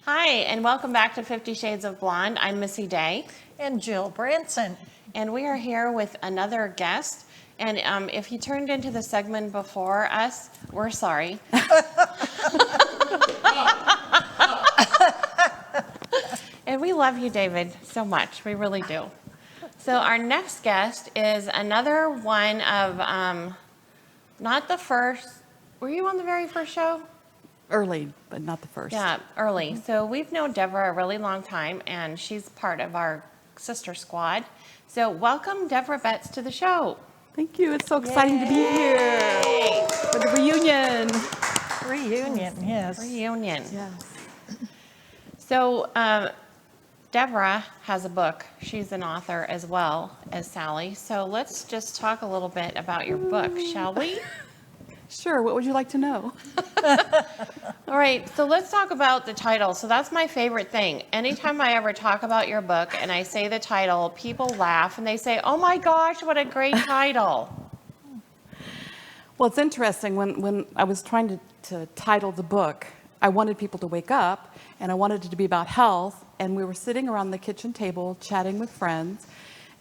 Hi, and welcome back to 50 Shades of Blonde. I'm Missy Day. And Jill Branson. And we are here with another guest. And if you turned into the segment before us, we're sorry. And we love you, David, so much. We really do. So our next guest is another one of, not the first, were you on the very first show? Early, but not the first. Yeah, early. So we've known Devra a really long time, and she's part of our sister squad. So welcome, Devra Betts, to the show. Thank you. It's so exciting to be here for the reunion. Reunion, yes. Reunion. Yes. So Devra has a book. She's an author as well as Sally. So let's just talk a little bit about your book, shall we? Sure. What would you like to know? All right, so let's talk about the title. So that's my favorite thing. Anytime I ever talk about your book and I say the title, people laugh and they say, oh my gosh, what a great title. Well, it's interesting. When I was trying to title the book, I wanted people to wake up, and I wanted it to be about health. And we were sitting around the kitchen table chatting with friends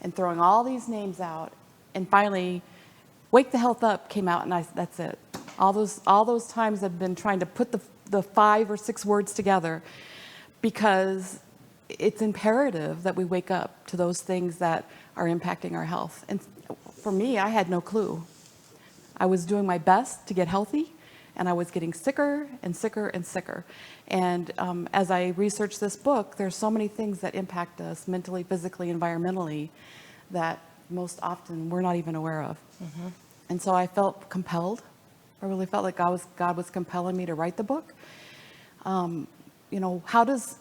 and throwing all these names out. And finally, Wake the Health Up came out, and that's it. All those times I've been trying to put the 5 or 6 words together, because it's imperative that we wake up to those things that are impacting our health. And for me, I had no clue. I was doing my best to get healthy, and I was getting sicker and sicker and sicker. And as I researched this book, there's so many things that impact us mentally, physically, environmentally, that most often we're not even aware of. Mm-hmm. And so I felt compelled. I really felt like God was compelling me to write the book. You know, how does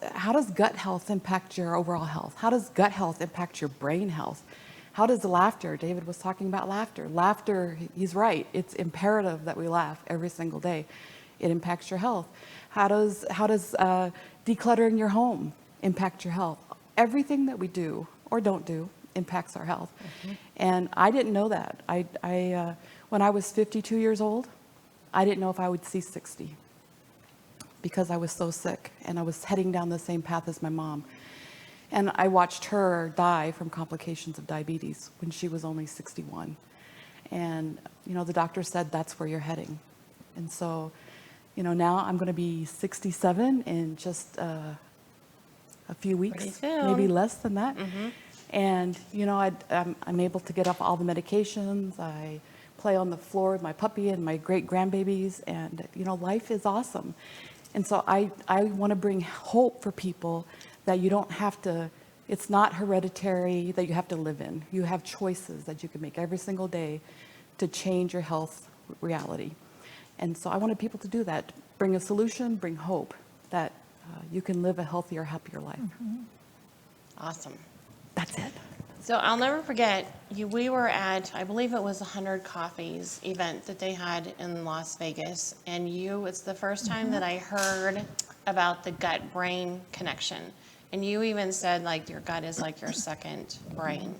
gut health impact your overall health? How does gut health impact your brain health? How does laughter? David was talking about laughter. Laughter, he's right. It's imperative that we laugh every single day. It impacts your health. How does decluttering your home impact your health? Everything that we do or don't do impacts our health. Mm-hmm. And I didn't know that. I when I was 52 years old, I didn't know if I would see 60, because I was so sick, and I was heading down the same path as my mom. And I watched her die from complications of diabetes when she was only 61. And, you know, the doctor said, that's where you're heading. And so, you know, now I'm going to be 67 in just a few weeks, maybe less than that. Mm-hmm. And, you know, I'm able to get off all the medications. I play on the floor with my puppy and my great grandbabies. And, you know, life is awesome. And so I want to bring hope for people that you don't have to, it's not hereditary that you have to live in. You have choices that you can make every single day to change your health reality. And so I wanted people to do that, bring a solution, bring hope that you can live a healthier, happier life. Mm-hmm. Awesome. That's it. So I'll never forget, we were at, I believe it was 100 Coffees event that they had in Las Vegas. And it's the first time that I heard about the gut-brain connection. And you even said, like, your gut is like your second brain.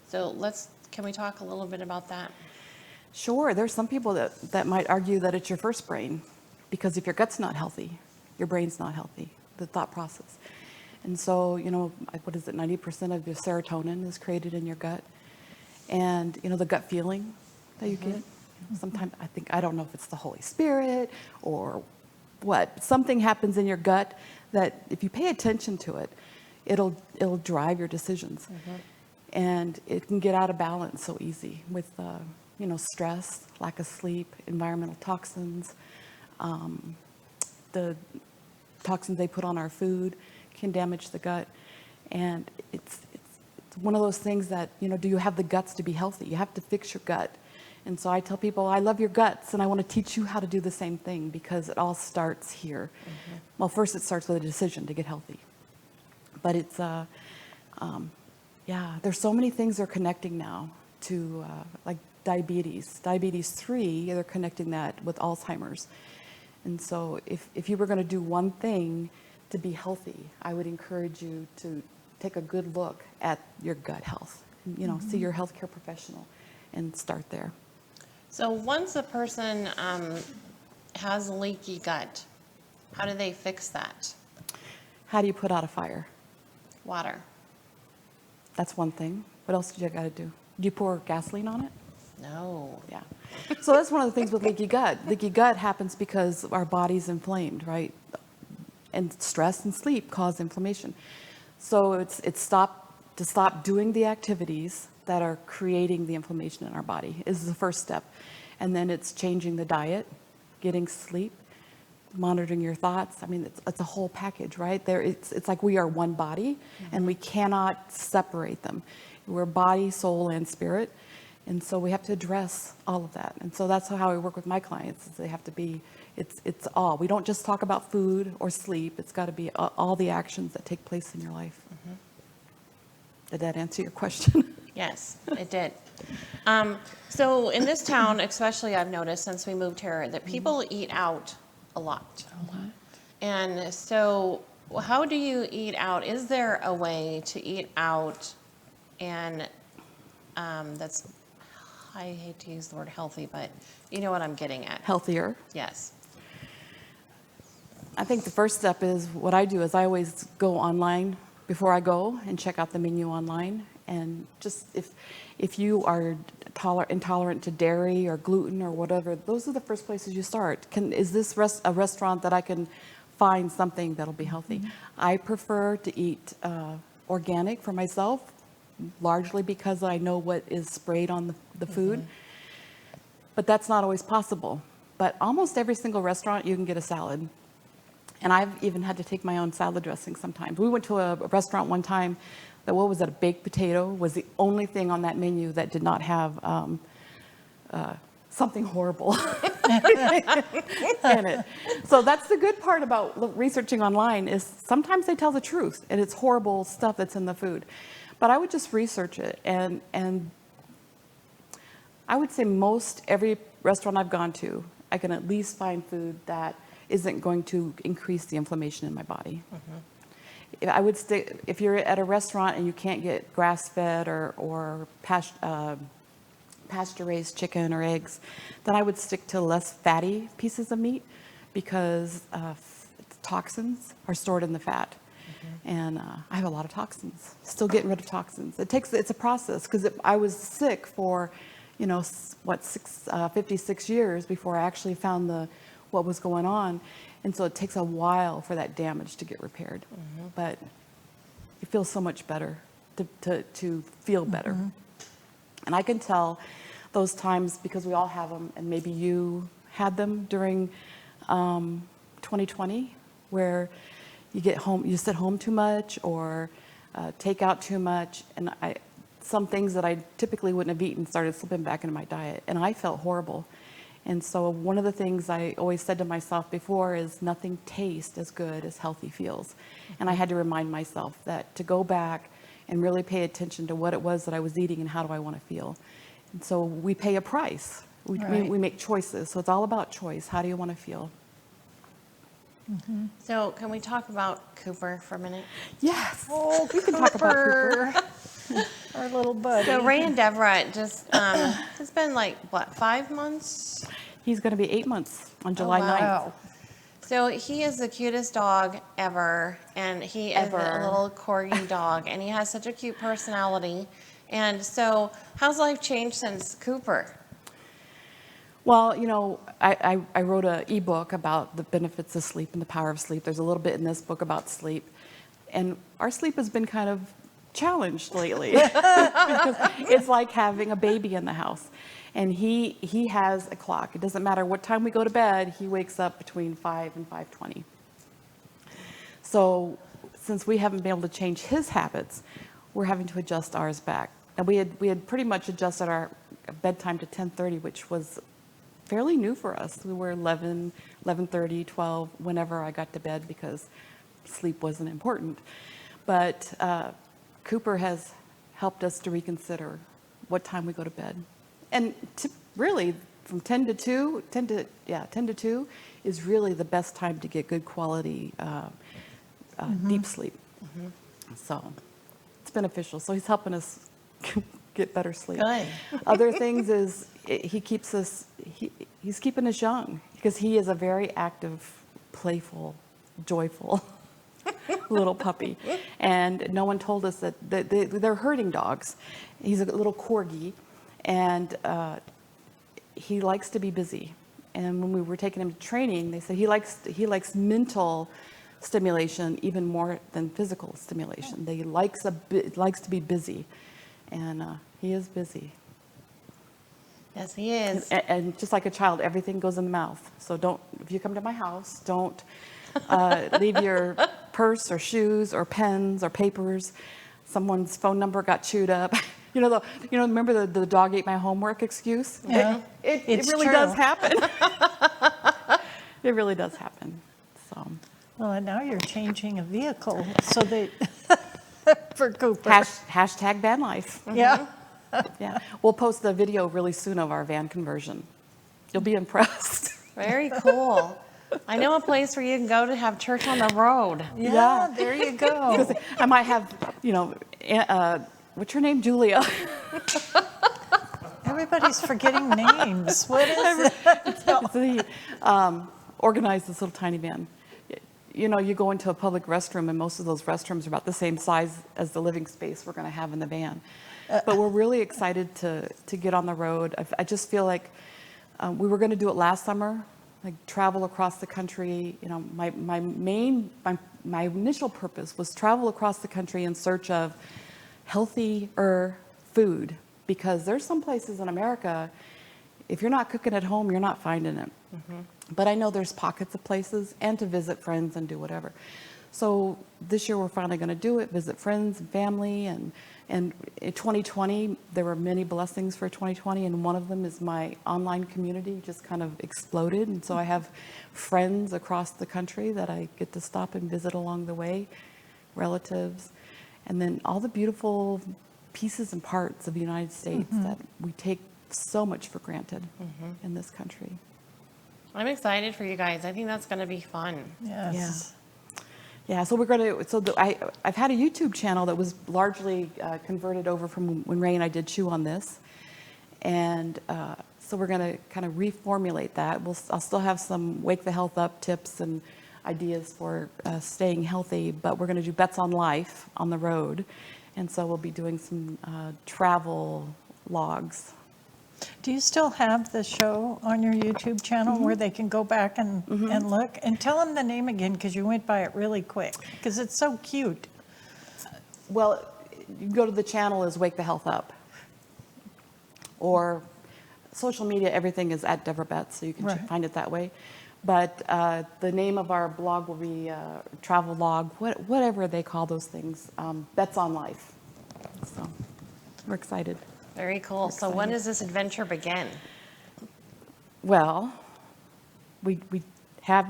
So can we talk a little bit about that? Sure. There's some people that might argue that it's your first brain, because if your gut's not healthy, your brain's not healthy, the thought process. And so, you know, what is it, 90% of your serotonin is created in your gut. And, you know, the gut feeling that you get, sometimes I don't know if it's the Holy Spirit or what, something happens in your gut that if you pay attention to it, it'll drive your decisions. Mm-hmm. And it can get out of balance so easy with, you know, stress, lack of sleep, environmental toxins, the toxins they put on our food can damage the gut. And it's one of those things that, you know, do you have the guts to be healthy? You have to fix your gut. And so I tell people, I love your guts, and I want to teach you how to do the same thing, because it all starts here. Mm-hmm. Well, first it starts with a decision to get healthy. But it's, there's so many things they're connecting now to, like diabetes. Diabetes 3, they're connecting that with Alzheimer's. And so if you were going to do one thing to be healthy, I would encourage you to take a good look at your gut health. You know, see your healthcare professional and start there. So once a person has leaky gut, how do they fix that? How do you put out a fire? Water. That's one thing. What else do you got to do? Do you pour gasoline on it? No. Yeah. So that's one of the things with leaky gut. Leaky gut happens because our body's inflamed, right? And stress and sleep cause inflammation. So it's to stop doing the activities that are creating the inflammation in our body is the first step. And then it's changing the diet, getting sleep, monitoring your thoughts. I mean, it's a whole package, right? It's like we are one body, and we cannot separate them. We're body, soul, and spirit. And so we have to address all of that. And so that's how I work with my clients, is they have to be, it's all. We don't just talk about food or sleep. It's got to be all the actions that take place in your life. Did that answer your question? Yes, it did. So in this town, especially, I've noticed since we moved here that people eat out a lot. And so how do you eat out? Is there a way to eat out and that's, I hate to use the word healthy, but you know what I'm getting at. Healthier. Yes. I think the first step is what I do is I always go online before I go and check out the menu online. And just if you are intolerant to dairy or gluten or whatever, those are the first places you start. Is this a restaurant that I can find something that'll be healthy? I prefer to eat organic for myself, largely because I know what is sprayed on the food. But that's not always possible. But almost every single restaurant, you can get a salad. And I've even had to take my own salad dressing sometimes. We went to a restaurant one time that, what was it, a baked potato was the only thing on that menu that did not have something horrible in it. So that's the good part about researching online, is sometimes they tell the truth and it's horrible stuff that's in the food. But I would just research it, and I would say most every restaurant I've gone to, I can at least find food that isn't going to increase the inflammation in my body. I would stick, if you're at a restaurant and you can't get grass-fed or pasture-raised chicken or eggs, then I would stick to less fatty pieces of meat, because toxins are stored in the fat. And I have a lot of toxins, still getting rid of toxins. It's a process, because I was sick for, 56 years before I actually found what was going on. And so it takes a while for that damage to get repaired. But it feels so much better to feel better. And I can tell those times, because we all have them, and maybe you had them during 2020, where you get home, you sit home too much, or take out too much, and some things that I typically wouldn't have eaten started slipping back into my diet, and I felt horrible. And so one of the things I always said to myself before is, nothing tastes as good as healthy feels. And I had to remind myself that to go back and really pay attention to what it was that I was eating and how do I want to feel. And so we pay a price. We make choices. So it's all about choice. How do you want to feel? So can we talk about Cooper for a minute? Yes. Oh, we can talk about Cooper. Our little buddy. So Ray and Devra just, it's been 5 months? He's going to be 8 months on July 9th. Wow. So he is the cutest dog ever, and he is a little corgi dog, and he has such a cute personality. And so how's life changed since Cooper? Well, I wrote an ebook about the benefits of sleep and the power of sleep. There's a little bit in this book about sleep. And our sleep has been kind of challenged lately. Because it's like having a baby in the house. And he has a clock. It doesn't matter what time we go to bed, he wakes up between 5 and 5:20. So since we haven't been able to change his habits, we're having to adjust ours back. And we had pretty much adjusted our bedtime to 10:30, which was fairly new for us. We were 11, 11:30, 12, whenever I got to bed, because sleep wasn't important. But Cooper has helped us to reconsider what time we go to bed. And really, from 10 to 2 is really the best time to get good quality deep sleep. So it's beneficial. So he's helping us get better sleep. Good. Other things is he keeps us, he's keeping us young because he is a very active, playful, joyful little puppy. And no one told us that they're herding dogs. He's a little corgi, and he likes to be busy. And when we were taking him to training, they said he likes mental stimulation even more than physical stimulation. He likes to be busy, and he is busy. Yes, he is. And just like a child, everything goes in the mouth. So if you come to my house, don't leave your purse or shoes or pens or papers. Someone's phone number got chewed up. Remember the dog ate my homework excuse? Yeah. It It's really true. does happen. It really does happen. So Well, and now you're changing a vehicle so they, for Cooper. hashtag van life. Yeah. Yeah, we'll post the video really soon of our van conversion. You'll be impressed. Very cool. I know a place where you can go to have church on the road. Yeah, there you go. I might have, what's your name, Julia? Everybody's forgetting names. What is it? He organized this little tiny van. You go into a public restroom, and most of those restrooms are about the same size as the living space we're going to have in the van. But we're really excited to get on the road. I just feel like we were going to do it last summer, like travel across the country. My initial purpose was travel across the country in search of healthier food, because there's some places in America, if you're not cooking at home, you're not finding it. But I know there's pockets of places, and to visit friends and do whatever. So this year we're finally going to do it, visit friends and family. And in 2020, there were many blessings for 2020, and one of them is my online community just kind of exploded. And so I have friends across the country that I get to stop and visit along the way, relatives, and then all the beautiful pieces and parts of the United States that we take so much for granted in this country. I'm excited for you guys. I think that's going to be fun. Yes. Yeah, so we're going to, I've had a YouTube channel that was largely converted over from when Ray and I did Chew on This. And so we're going to kind of reformulate that. I'll still have some Wake the Health Up tips and ideas for staying healthy, but we're going to do Bets on Life on the road. And so we'll be doing some travel logs. Do you still have the show on your YouTube channel where they can go back and look? And tell them the name again, because you went by it really quick, because it's so cute. Well, you can go to the channel is Wake the Health Up. Or social media, everything is at Devra Bets, so you can find it that way. But the name of our blog will be travel log, whatever they call those things, Bets on Life. So we're excited. Very cool. So when does this adventure begin? Well, we have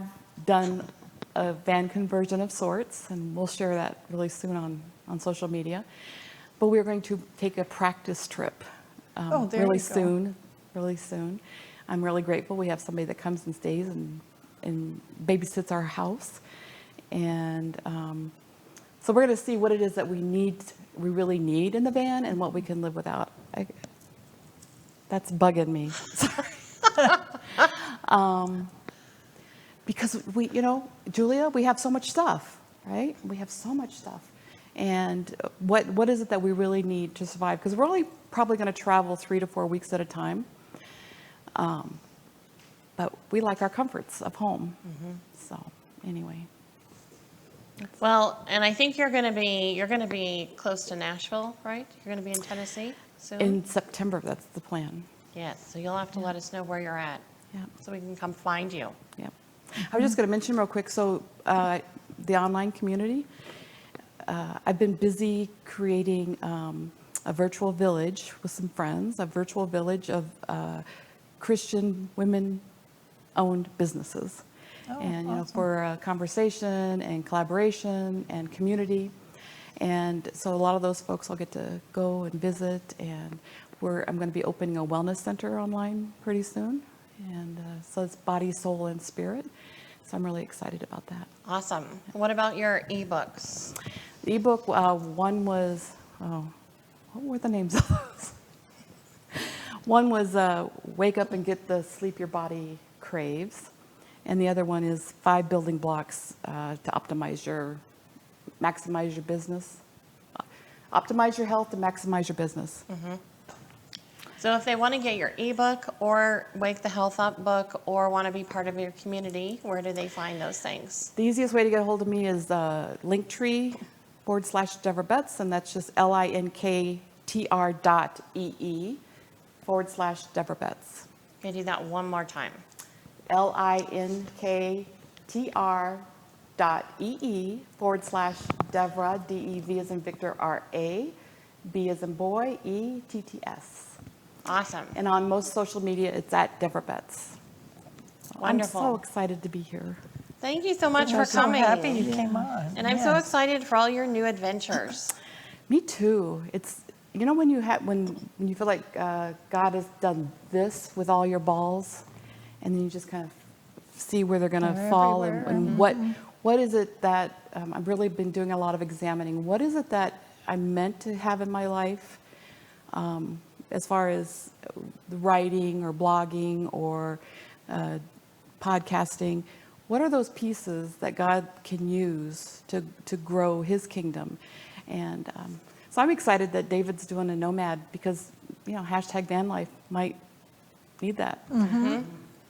done a van conversion of sorts, and we'll share that really soon on social media. But we're going to take a practice trip there really you go. soon, really soon. I'm really grateful we have somebody that comes and stays and babysits our house. And so we're going to see what it is that we really need in the van and what we can live without. That's bugging me. Because Julia, we have so much stuff, right? We have so much stuff. And what is it that we really need to survive? Because we're only probably going to travel 3 to 4 weeks at a time. But we like our comforts of home. So anyway. Well, and I think you're going to be close to Nashville, right? You're going to be in Tennessee soon? In September, that's the plan. Yes, so you'll have to let us know where you're at. Yeah. So we can come find you. Yeah. I was just going to mention real quick, so the online community, I've been busy creating a virtual village with some friends, a virtual village of Christian women-owned businesses. And awesome. for conversation and collaboration and community. And so a lot of those folks I'll get to go and visit, and I'm going to be opening a wellness center online pretty soon. And so it's body, soul, and spirit. So I'm really excited about that. Awesome. What about your ebooks? The ebook, one was, what were the names of those? One was wake up and get the sleep your body craves. And the other one is 5 building blocks to maximize your business. Optimize your health to maximize your business. So if they want to get your ebook or Wake the Health Up book or want to be part of your community, where do they find those things? The easiest way to get a hold of me is Linktree/Devra Betts, and that's just linktr.ee/Devra Betts. Okay, do that one more time. linktr.ee/Devra, D-E-V as in Victor, R-A, B as in boy, E-T-T-S. Awesome. And on most social media, it's at Devra Betts. Wonderful. I'm so excited to be here. Thank you so much We're for so coming. happy you came on. And I'm so Yes. excited for all your new adventures. Me too. It's, you know, when you feel like God has done this with all your balls, and then you just kind of see where they're going to They're fall, everywhere. and what is it that I've really been doing a lot of examining. What is it that I'm meant to have in my life, as far as writing or blogging or podcasting? What are those pieces that God can use to grow His kingdom? And so I'm excited that David's doing a nomad because, you know, #van life might need that.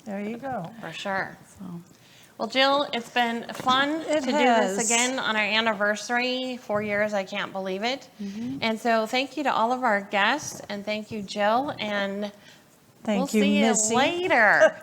There you go. For sure. So. Well, Jill, it's been fun It to do has. this again on our anniversary. 4 years, I can't believe it. And so thank you to all of our guests, and thank you, Jill, and Thank we'll you, see Missy. you later.